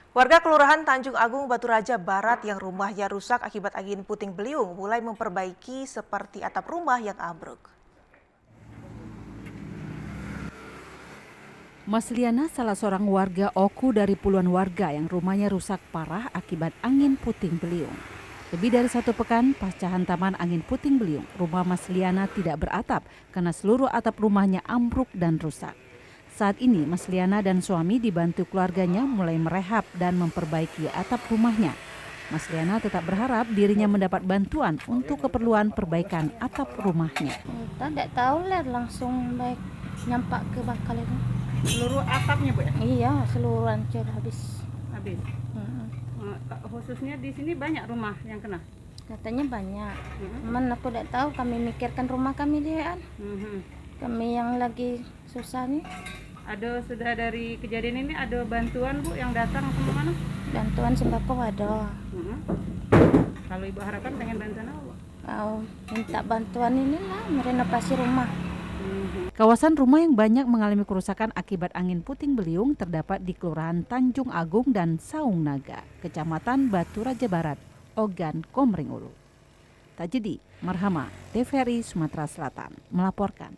Warga Kelurahan Tanjung Agung Batu Raja Barat yang rumahnya rusak akibat angin puting beliung mulai memperbaiki seperti atap rumah yang ambruk. Mas Liana salah seorang warga Oku dari puluhan warga yang rumahnya rusak parah akibat angin puting beliung. Lebih dari 1 pekan pasca hantaman angin puting beliung, rumah Mas Liana tidak beratap karena seluruh atap rumahnya ambruk dan rusak. Saat ini Mas Liana dan suami dibantu keluarganya mulai merehab dan memperbaiki atap rumahnya. Mas Liana tetap berharap dirinya mendapat bantuan untuk keperluan perbaikan atap rumahnya. Tidak tahu lah, langsung baik nyampak ke bakal itu. Seluruh atapnya, Bu ya? Iya, seluruh hancur habis. Habis. Khususnya di sini banyak rumah yang kena. Katanya banyak. Cuman aku tidak tahu, kami mikirkan rumah kami dia kan. Kami yang lagi susah nih. Sudah dari kejadian ini ada bantuan, Bu, yang datang ke mana? Bantuan sembako ada. Kalau Ibu harapkan pengen bantuan apa, Bu? Minta bantuan inilah merenovasi rumah. Kawasan rumah yang banyak mengalami kerusakan akibat angin puting beliung terdapat di Kelurahan Tanjung Agung dan Saung Naga, Kecamatan Batu Raja Barat, Ogan, Komering Ulu. Tajedi Marhama, TVRI Sumatera Selatan, melaporkan.